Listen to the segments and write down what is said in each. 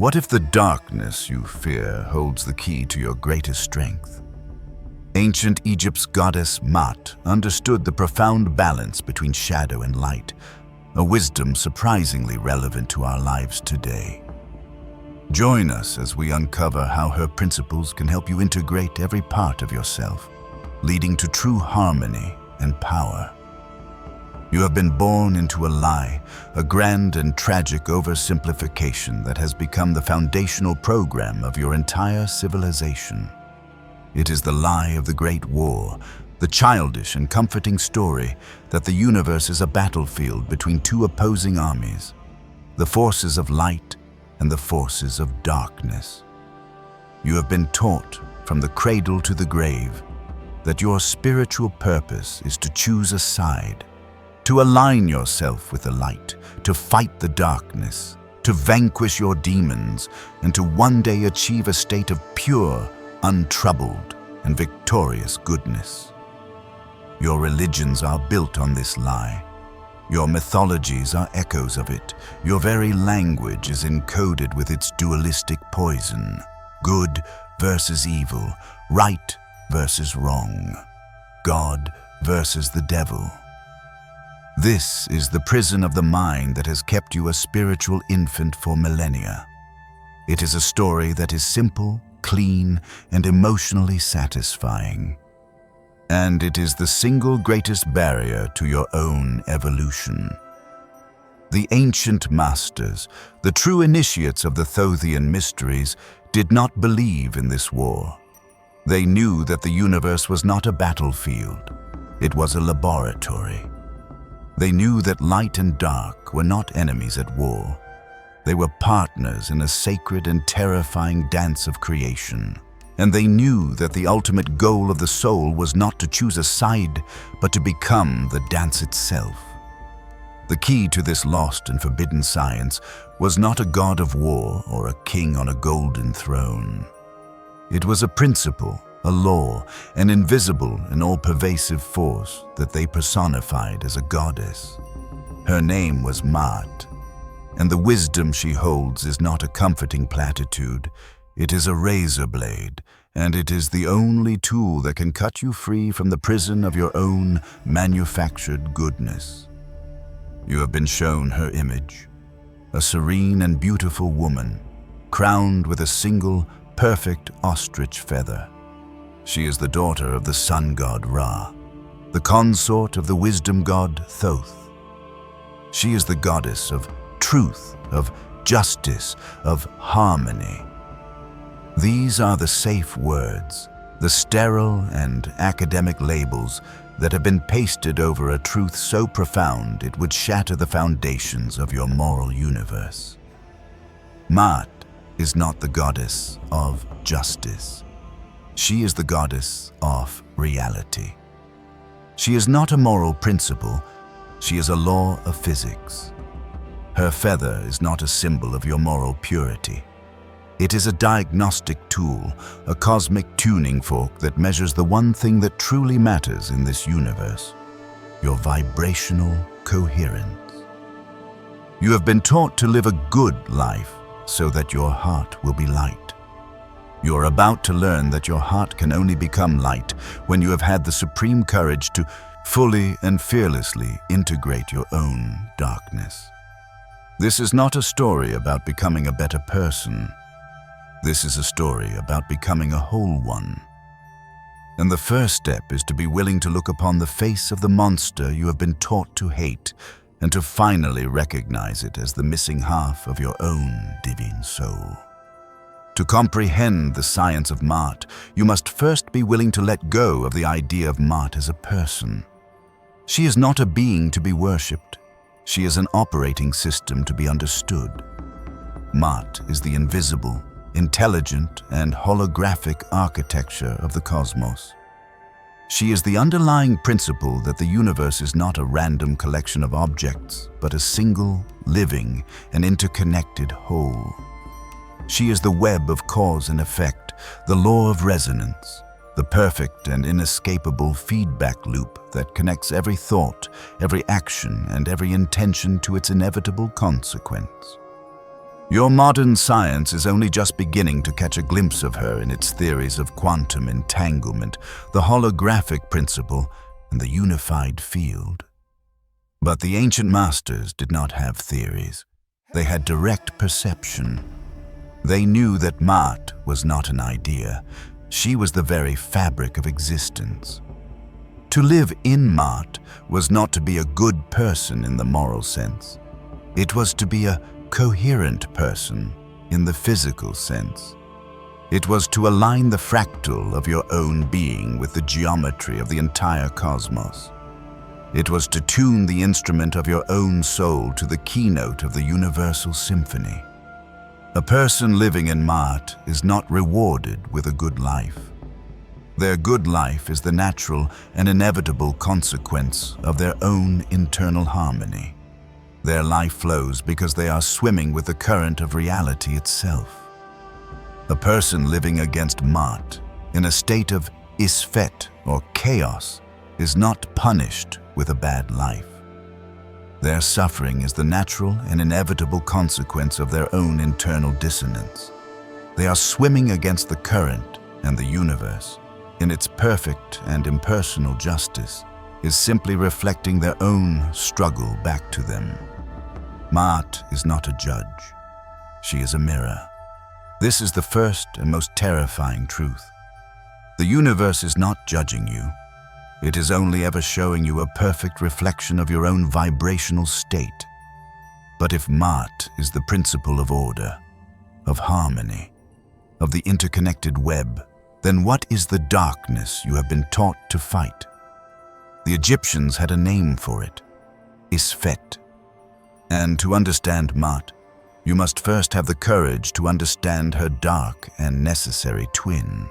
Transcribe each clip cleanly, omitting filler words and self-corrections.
What if the darkness you fear holds the key to your greatest strength? Ancient Egypt's goddess Maat understood the profound balance between shadow and light, a wisdom surprisingly relevant to our lives today. Join us as we uncover how her principles can help you integrate every part of yourself, leading to true harmony and power. You have been born into a lie, a grand and tragic oversimplification that has become the foundational program of your entire civilization. It is the lie of the Great War, the childish and comforting story that the universe is a battlefield between two opposing armies, the forces of light and the forces of darkness. You have been taught from the cradle to the grave that your spiritual purpose is to choose a side, to align yourself with the light, to fight the darkness, to vanquish your demons, and to one day achieve a state of pure, untroubled, and victorious goodness. Your religions are built on this lie. Your mythologies are echoes of it. Your very language is encoded with its dualistic poison: good versus evil, right versus wrong, God versus the devil. This is the prison of the mind that has kept you a spiritual infant for millennia. It is a story that is simple, clean, and emotionally satisfying. And it is the single greatest barrier to your own evolution. The ancient masters, the true initiates of the Thothian mysteries, did not believe in this war. They knew that the universe was not a battlefield. It was a laboratory. They knew that light and dark were not enemies at war. They were partners in a sacred and terrifying dance of creation. And they knew that the ultimate goal of the soul was not to choose a side, but to become the dance itself. The key to this lost and forbidden science was not a god of war or a king on a golden throne. It was a principle, a law, an invisible and all-pervasive force that they personified as a goddess. Her name was Maat, and the wisdom she holds is not a comforting platitude. It is a razor blade, and it is the only tool that can cut you free from the prison of your own manufactured goodness. You have been shown her image, a serene and beautiful woman, crowned with a single, perfect ostrich feather. She is the daughter of the sun god Ra, the consort of the wisdom god Thoth. She is the goddess of truth, of justice, of harmony. These are the safe words, the sterile and academic labels that have been pasted over a truth so profound it would shatter the foundations of your moral universe. Maat is not the goddess of justice. She is the goddess of reality. She is not a moral principle, she is a law of physics. Her feather is not a symbol of your moral purity. It is a diagnostic tool, a cosmic tuning fork that measures the one thing that truly matters in this universe: your vibrational coherence. You have been taught to live a good life so that your heart will be light. You are about to learn that your heart can only become light when you have had the supreme courage to fully and fearlessly integrate your own darkness. This is not a story about becoming a better person. This is a story about becoming a whole one. And the first step is to be willing to look upon the face of the monster you have been taught to hate and to finally recognize it as the missing half of your own divine soul. To comprehend the science of Maat, you must first be willing to let go of the idea of Maat as a person. She is not a being to be worshipped. She is an operating system to be understood. Maat is the invisible, intelligent, and holographic architecture of the cosmos. She is the underlying principle that the universe is not a random collection of objects, but a single, living, and interconnected whole. She is the web of cause and effect, the law of resonance, the perfect and inescapable feedback loop that connects every thought, every action, and every intention to its inevitable consequence. Your modern science is only just beginning to catch a glimpse of her in its theories of quantum entanglement, the holographic principle, and the unified field. But the ancient masters did not have theories. They had direct perception. They knew that Maat was not an idea. She was the very fabric of existence. To live in Maat was not to be a good person in the moral sense. It was to be a coherent person in the physical sense. It was to align the fractal of your own being with the geometry of the entire cosmos. It was to tune the instrument of your own soul to the keynote of the universal symphony. A person living in Maat is not rewarded with a good life. Their good life is the natural and inevitable consequence of their own internal harmony. Their life flows because they are swimming with the current of reality itself. A person living against Maat, in a state of Isfet or chaos, is not punished with a bad life. Their suffering is the natural and inevitable consequence of their own internal dissonance. They are swimming against the current, and the universe, in its perfect and impersonal justice, is simply reflecting their own struggle back to them. Maat is not a judge. She is a mirror. This is the first and most terrifying truth. The universe is not judging you. It is only ever showing you a perfect reflection of your own vibrational state. But if Maat is the principle of order, of harmony, of the interconnected web, then what is the darkness you have been taught to fight? The Egyptians had a name for it, Isfet. And to understand Maat, you must first have the courage to understand her dark and necessary twin.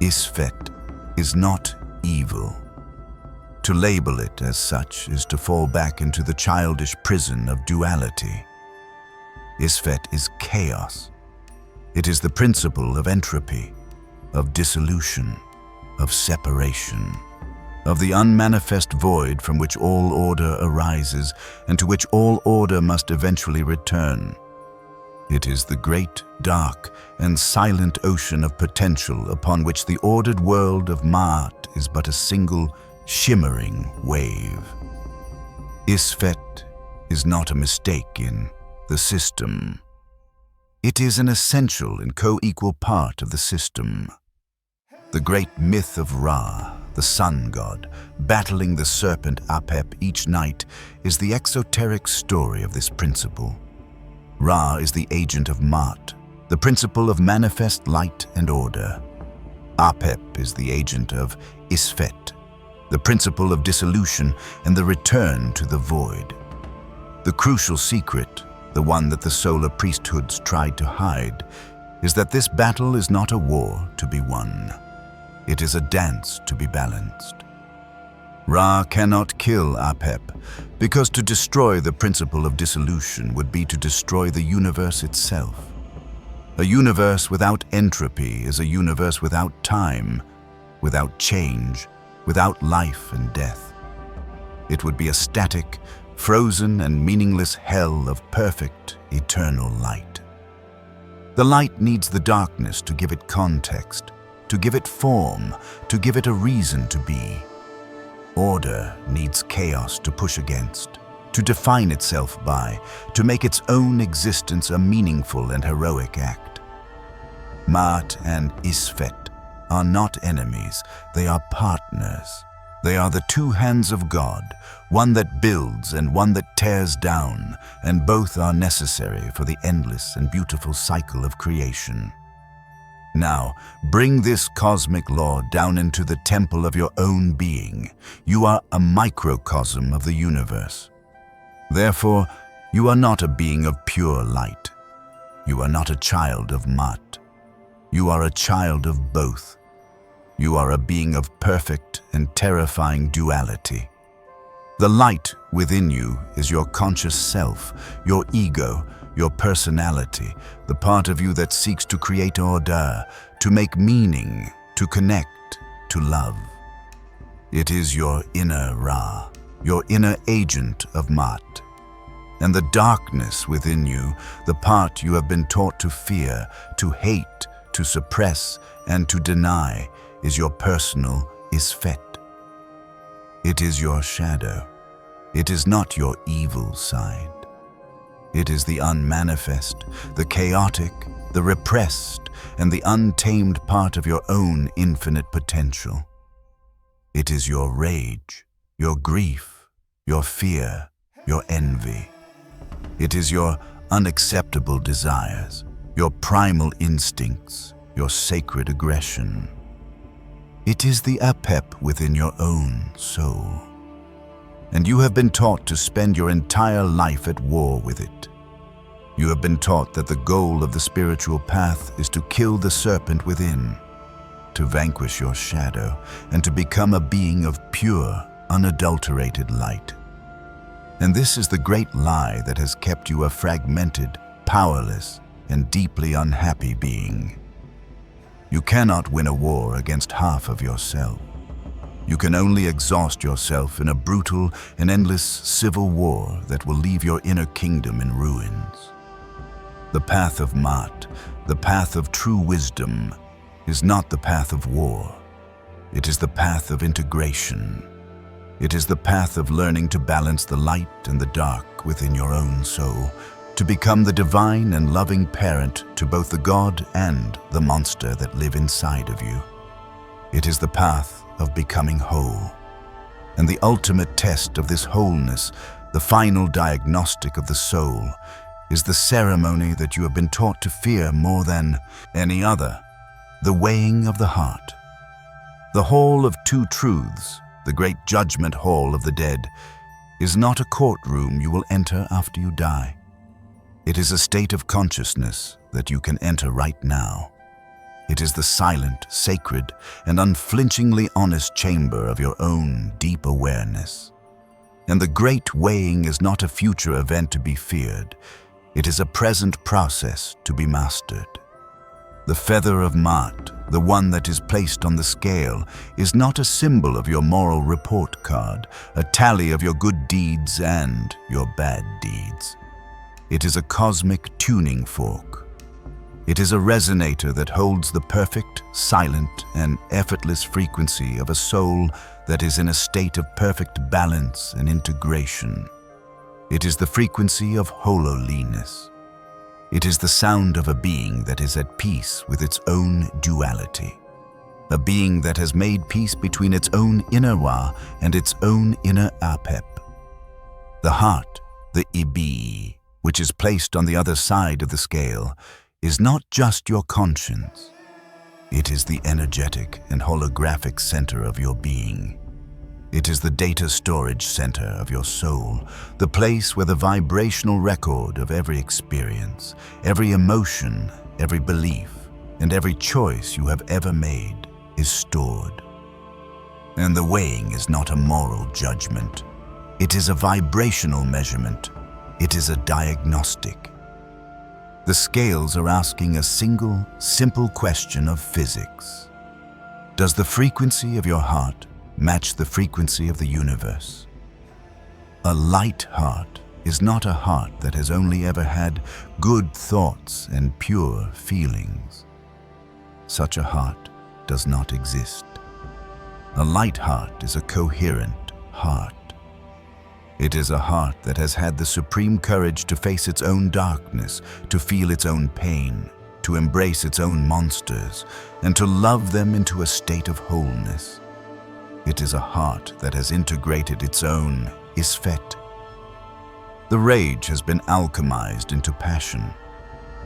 Isfet is not evil. To label it as such is to fall back into the childish prison of duality. Isfet is chaos. It is the principle of entropy, of dissolution, of separation, of the unmanifest void from which all order arises and to which all order must eventually return. It is the great, dark, and silent ocean of potential upon which the ordered world of Maat is but a single, shimmering wave. Isfet is not a mistake in the system. It is an essential and co-equal part of the system. The great myth of Ra, the sun god, battling the serpent Apep each night, is the exoteric story of this principle. Ra is the agent of Maat, the principle of manifest light and order. Apep is the agent of Isfet, the principle of dissolution and the return to the void. The crucial secret, the one that the solar priesthoods tried to hide, is that this battle is not a war to be won. It is a dance to be balanced. Ra cannot kill Apep, because to destroy the principle of dissolution would be to destroy the universe itself. A universe without entropy is a universe without time, without change, without life and death. It would be a static, frozen and meaningless hell of perfect, eternal light. The light needs the darkness to give it context, to give it form, to give it a reason to be. Order needs chaos to push against, to define itself by, to make its own existence a meaningful and heroic act. Maat and Isfet are not enemies, they are partners. They are the two hands of God, one that builds and one that tears down, and both are necessary for the endless and beautiful cycle of creation. Now, bring this cosmic law down into the temple of your own being. You are a microcosm of the universe. Therefore, you are not a being of pure light. You are not a child of Maat. You are a child of both. You are a being of perfect and terrifying duality. The light within you is your conscious self, your ego, your personality, the part of you that seeks to create order, to make meaning, to connect, to love. It is your inner Ra, your inner agent of Maat. And the darkness within you, the part you have been taught to fear, to hate, to suppress, and to deny, is your personal Isfet. It is your shadow. It is not your evil side. It is the unmanifest, the chaotic, the repressed, and the untamed part of your own infinite potential. It is your rage, your grief, your fear, your envy. It is your unacceptable desires, your primal instincts, your sacred aggression. It is the apep within your own soul. And you have been taught to spend your entire life at war with it. You have been taught that the goal of the spiritual path is to kill the serpent within, to vanquish your shadow, and to become a being of pure, unadulterated light. And this is the great lie that has kept you a fragmented, powerless, and deeply unhappy being. You cannot win a war against half of yourself. You can only exhaust yourself in a brutal and endless civil war that will leave your inner kingdom in ruins. The path of Maat, the path of true wisdom, is not the path of war. It is the path of integration. It is the path of learning to balance the light and the dark within your own soul, to become the divine and loving parent to both the God and the monster that live inside of you. It is the path of becoming whole. And the ultimate test of this wholeness, the final diagnostic of the soul, is the ceremony that you have been taught to fear more than any other, the weighing of the heart. The hall of two truths, the great judgment hall of the dead, is not a courtroom you will enter after you die. It is a state of consciousness that you can enter right now. It is the silent, sacred, and unflinchingly honest chamber of your own deep awareness. And the great weighing is not a future event to be feared. It is a present process to be mastered. The feather of Maat, the one that is placed on the scale, is not a symbol of your moral report card, a tally of your good deeds and your bad deeds. It is a cosmic tuning fork. It is a resonator that holds the perfect, silent, and effortless frequency of a soul that is in a state of perfect balance and integration. It is the frequency of holiness. It is the sound of a being that is at peace with its own duality. A being that has made peace between its own inner wa and its own inner apep. The heart, the ibi, which is placed on the other side of the scale, is not just your conscience. It is the energetic and holographic center of your being. It is the data storage center of your soul, the place where the vibrational record of every experience, every emotion, every belief, and every choice you have ever made is stored. And the weighing is not a moral judgment. It is a vibrational measurement. It is a diagnostic. The scales are asking a single, simple question of physics. Does the frequency of your heart match the frequency of the universe? A light heart is not a heart that has only ever had good thoughts and pure feelings. Such a heart does not exist. A light heart is a coherent heart. It is a heart that has had the supreme courage to face its own darkness, to feel its own pain, to embrace its own monsters, and to love them into a state of wholeness. It is a heart that has integrated its own Isfet. The rage has been alchemized into passion.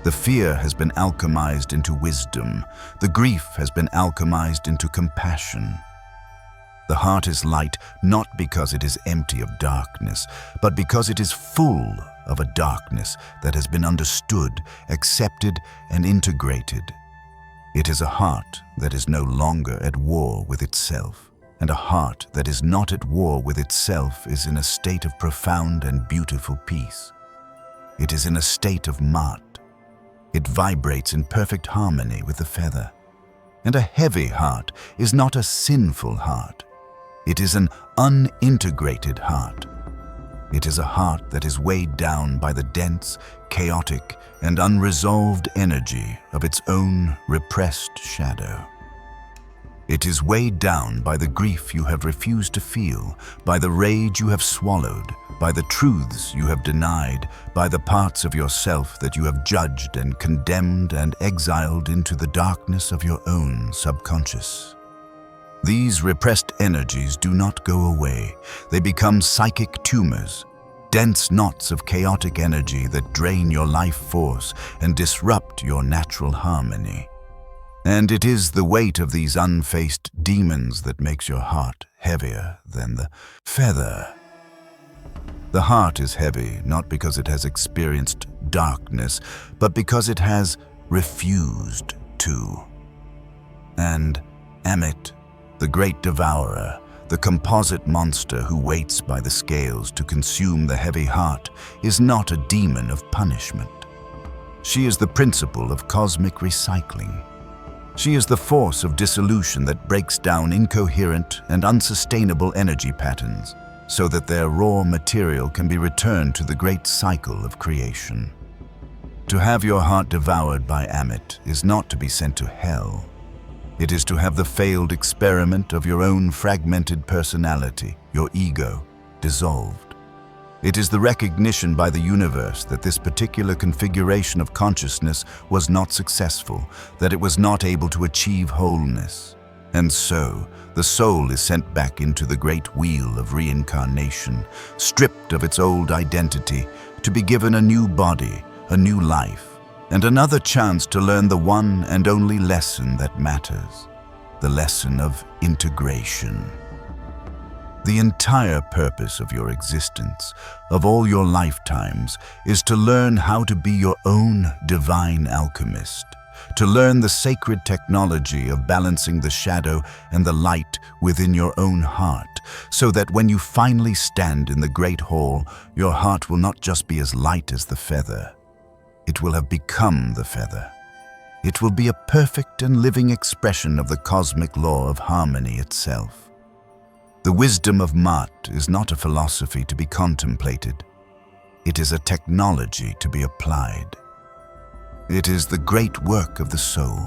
The fear has been alchemized into wisdom. The grief has been alchemized into compassion. The heart is light not because it is empty of darkness, but because it is full of a darkness that has been understood, accepted, and integrated. It is a heart that is no longer at war with itself. And a heart that is not at war with itself is in a state of profound and beautiful peace. It is in a state of Maat. It vibrates in perfect harmony with the feather. And a heavy heart is not a sinful heart. It is an unintegrated heart. It is a heart that is weighed down by the dense, chaotic, and unresolved energy of its own repressed shadow. It is weighed down by the grief you have refused to feel, by the rage you have swallowed, by the truths you have denied, by the parts of yourself that you have judged and condemned and exiled into the darkness of your own subconscious. These repressed energies do not go away. They become psychic tumors, dense knots of chaotic energy that drain your life force and disrupt your natural harmony. And it is the weight of these unfaced demons that makes your heart heavier than the feather. The heart is heavy not because it has experienced darkness, but because it has refused to. And Ammit, the great devourer, the composite monster who waits by the scales to consume the heavy heart, is not a demon of punishment. She is the principle of cosmic recycling. She is the force of dissolution that breaks down incoherent and unsustainable energy patterns so that their raw material can be returned to the great cycle of creation. To have your heart devoured by Ammit is not to be sent to hell. It is to have the failed experiment of your own fragmented personality, your ego, dissolved. It is the recognition by the universe that this particular configuration of consciousness was not successful, that it was not able to achieve wholeness. And so, the soul is sent back into the great wheel of reincarnation, stripped of its old identity, to be given a new body, a new life, and another chance to learn the one and only lesson that matters, the lesson of integration. The entire purpose of your existence, of all your lifetimes, is to learn how to be your own divine alchemist, to learn the sacred technology of balancing the shadow and the light within your own heart, so that when you finally stand in the great hall, your heart will not just be as light as the feather. It will have become the feather. It will be a perfect and living expression of the cosmic law of harmony itself. The wisdom of Maat is not a philosophy to be contemplated. It is a technology to be applied. It is the great work of the soul.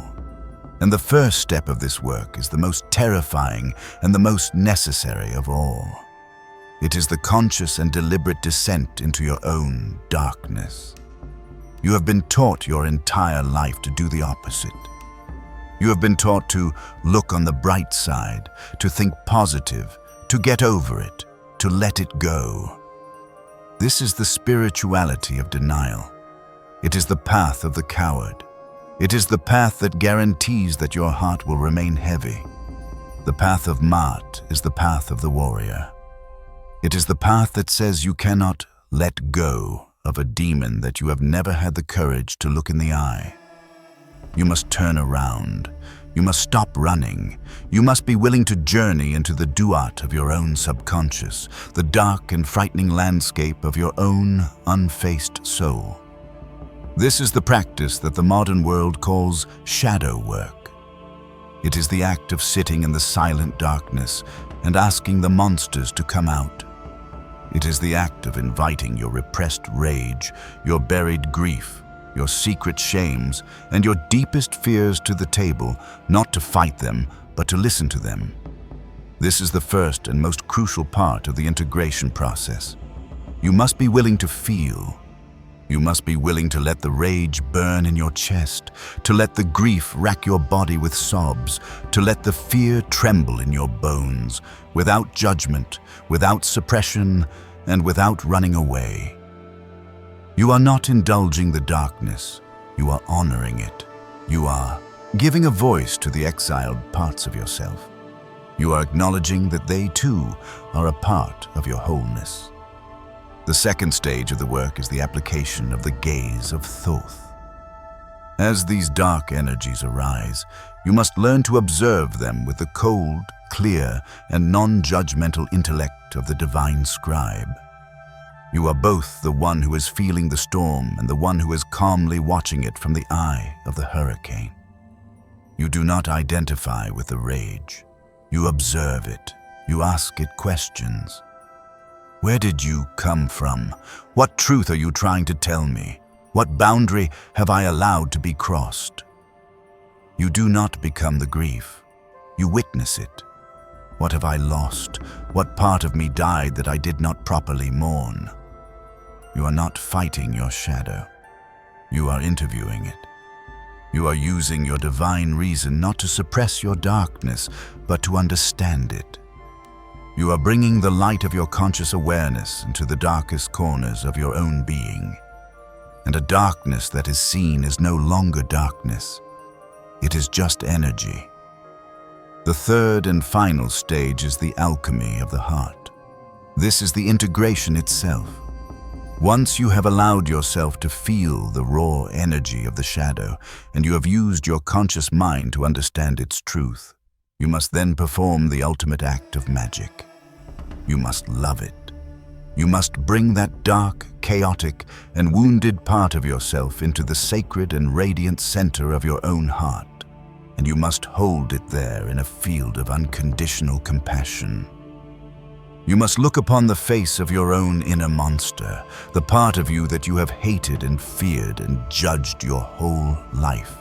And the first step of this work is the most terrifying and the most necessary of all. It is the conscious and deliberate descent into your own darkness. You have been taught your entire life to do the opposite. You have been taught to look on the bright side, to think positive, to get over it, to let it go. This is the spirituality of denial. It is the path of the coward. It is the path that guarantees that your heart will remain heavy. The path of Maat is the path of the warrior. It is the path that says you cannot let go of a demon that you have never had the courage to look in the eye. You must turn around. You must stop running. You must be willing to journey into the duat of your own subconscious, the dark and frightening landscape of your own unfaced soul. This is the practice that the modern world calls shadow work. It is the act of sitting in the silent darkness and asking the monsters to come out. It is the act of inviting your repressed rage, your buried grief, your secret shames, and your deepest fears to the table, not to fight them, but to listen to them. This is the first and most crucial part of the integration process. You must be willing to feel. You must be willing to let the rage burn in your chest, to let the grief rack your body with sobs, to let the fear tremble in your bones, without judgment, without suppression, and without running away. You are not indulging the darkness. You are honoring it. You are giving a voice to the exiled parts of yourself. You are acknowledging that they too are a part of your wholeness. The second stage of the work is the application of the gaze of Thoth. As these dark energies arise, you must learn to observe them with the cold, clear, and non-judgmental intellect of the divine scribe. You are both the one who is feeling the storm and the one who is calmly watching it from the eye of the hurricane. You do not identify with the rage. You observe it. You ask it questions. Where did you come from? What truth are you trying to tell me? What boundary have I allowed to be crossed? You do not become the grief. You witness it. What have I lost? What part of me died that I did not properly mourn? You are not fighting your shadow. You are interviewing it. You are using your divine reason not to suppress your darkness, but to understand it. You are bringing the light of your conscious awareness into the darkest corners of your own being. And a darkness that is seen is no longer darkness. It is just energy. The third and final stage is the alchemy of the heart. This is the integration itself. Once you have allowed yourself to feel the raw energy of the shadow, and you have used your conscious mind to understand its truth, you must then perform the ultimate act of magic. You must love it. You must bring that dark, chaotic, and wounded part of yourself into the sacred and radiant center of your own heart. And you must hold it there in a field of unconditional compassion. You must look upon the face of your own inner monster, the part of you that you have hated and feared and judged your whole life.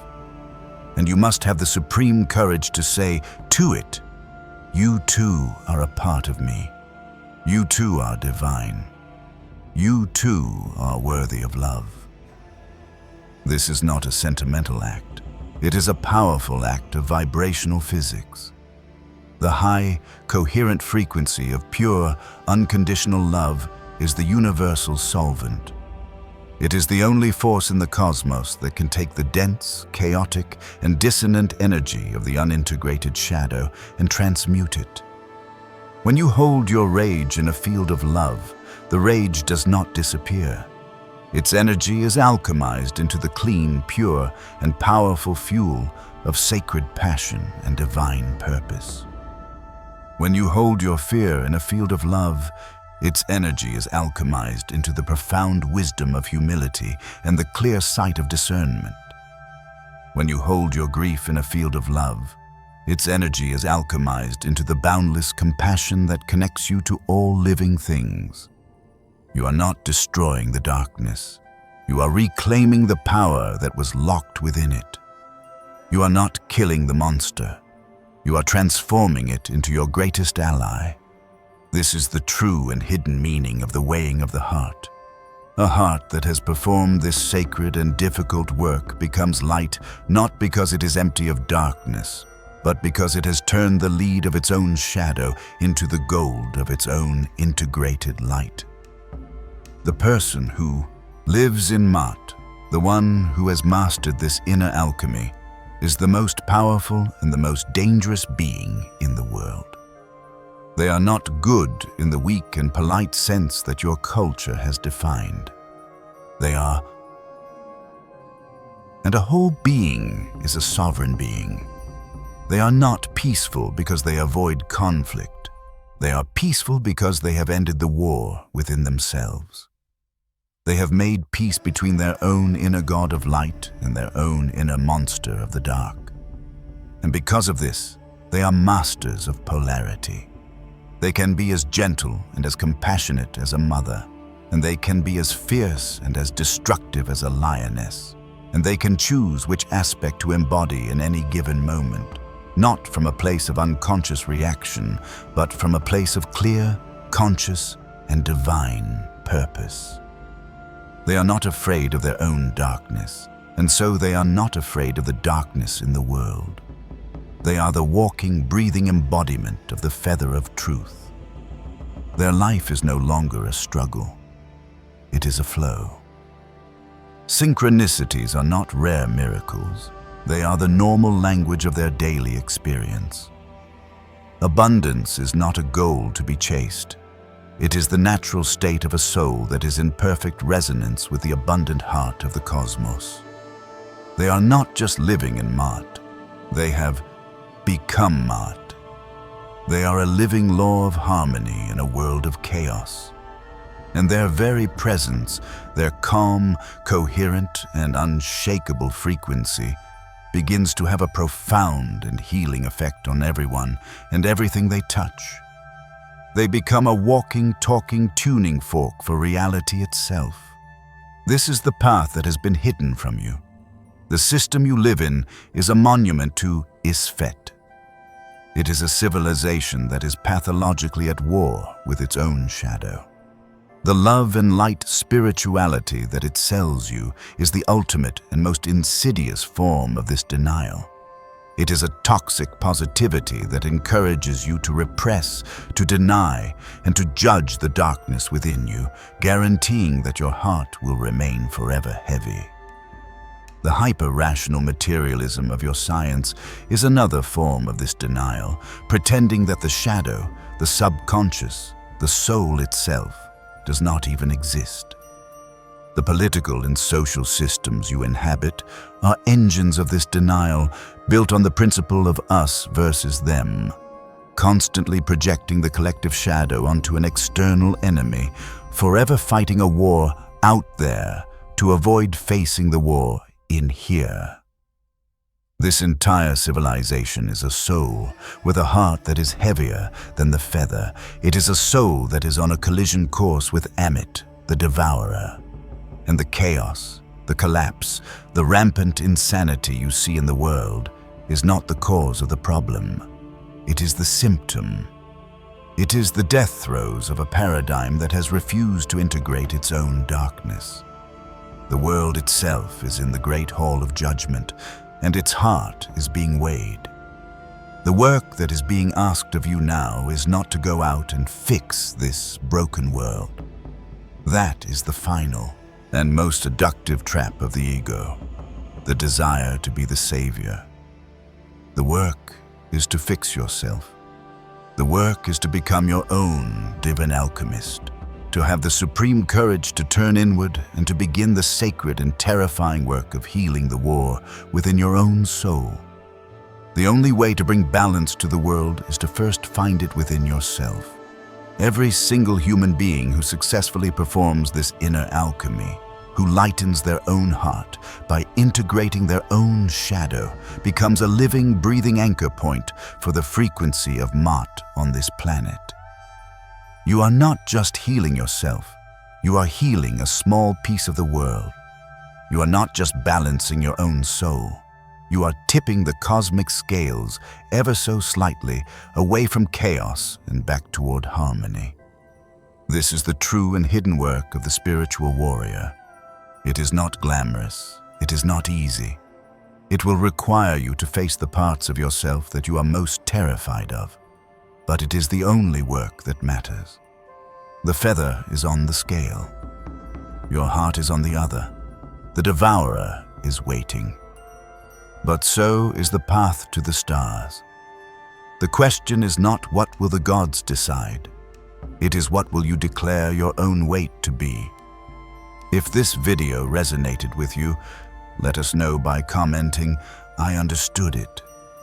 And you must have the supreme courage to say to it, "You too are a part of me. You too are divine. You too are worthy of love." This is not a sentimental act. It is a powerful act of vibrational physics. The high, coherent frequency of pure, unconditional love is the universal solvent. It is the only force in the cosmos that can take the dense, chaotic, and dissonant energy of the unintegrated shadow and transmute it. When you hold your rage in a field of love, the rage does not disappear. Its energy is alchemized into the clean, pure, and powerful fuel of sacred passion and divine purpose. When you hold your fear in a field of love, its energy is alchemized into the profound wisdom of humility and the clear sight of discernment. When you hold your grief in a field of love, its energy is alchemized into the boundless compassion that connects you to all living things. You are not destroying the darkness. You are reclaiming the power that was locked within it. You are not killing the monster. You are transforming it into your greatest ally. This is the true and hidden meaning of the weighing of the heart. A heart that has performed this sacred and difficult work becomes light not because it is empty of darkness, but because it has turned the lead of its own shadow into the gold of its own integrated light. The person who lives in Maat, the one who has mastered this inner alchemy, is the most powerful and the most dangerous being in the world. They are not good in the weak and polite sense that your culture has defined. They are, and a whole being is a sovereign being. They are not peaceful because they avoid conflict. They are peaceful because they have ended the war within themselves. They have made peace between their own inner god of light and their own inner monster of the dark. And because of this, they are masters of polarity. They can be as gentle and as compassionate as a mother, and they can be as fierce and as destructive as a lioness. And they can choose which aspect to embody in any given moment, not from a place of unconscious reaction, but from a place of clear, conscious, and divine purpose. They are not afraid of their own darkness, and so they are not afraid of the darkness in the world. They are the walking, breathing embodiment of the feather of truth. Their life is no longer a struggle. It is a flow. Synchronicities are not rare miracles. They are the normal language of their daily experience. Abundance is not a goal to be chased. It is the natural state of a soul that is in perfect resonance with the abundant heart of the cosmos. They are not just living in Maat. They have become Maat. They are a living law of harmony in a world of chaos. And their very presence, their calm, coherent, and unshakable frequency, begins to have a profound and healing effect on everyone and everything they touch. They become a walking, talking tuning fork for reality itself. This is the path that has been hidden from you. The system you live in is a monument to Isfet. It is a civilization that is pathologically at war with its own shadow. The love and light spirituality that it sells you is the ultimate and most insidious form of this denial. It is a toxic positivity that encourages you to repress, to deny, and to judge the darkness within you, guaranteeing that your heart will remain forever heavy. The hyper-rational materialism of your science is another form of this denial, pretending that the shadow, the subconscious, the soul itself, does not even exist. The political and social systems you inhabit are engines of this denial, built on the principle of us versus them, constantly projecting the collective shadow onto an external enemy, forever fighting a war out there to avoid facing the war in here. This entire civilization is a soul with a heart that is heavier than the feather. It is a soul that is on a collision course with Maat, the devourer. And the chaos, the collapse, the rampant insanity you see in the world is not the cause of the problem. It is the symptom. It is the death throes of a paradigm that has refused to integrate its own darkness. The world itself is in the great hall of judgment, and its heart is being weighed. The work that is being asked of you now is not to go out and fix this broken world. That is the final and most seductive trap of the ego, the desire to be the savior. The work is to fix yourself. The work is to become your own divine alchemist, to have the supreme courage to turn inward and to begin the sacred and terrifying work of healing the war within your own soul. The only way to bring balance to the world is to first find it within yourself. Every single human being who successfully performs this inner alchemy, who lightens their own heart by integrating their own shadow, becomes a living, breathing anchor point for the frequency of Maat on this planet. You are not just healing yourself, you are healing a small piece of the world. You are not just balancing your own soul, you are tipping the cosmic scales ever so slightly away from chaos and back toward harmony. This is the true and hidden work of the spiritual warrior. It is not glamorous, it is not easy. It will require you to face the parts of yourself that you are most terrified of. But it is the only work that matters. The feather is on the scale. Your heart is on the other. The devourer is waiting. But so is the path to the stars. The question is not what will the gods decide. It is what will you declare your own weight to be. If this video resonated with you, let us know by commenting, "I understood it,"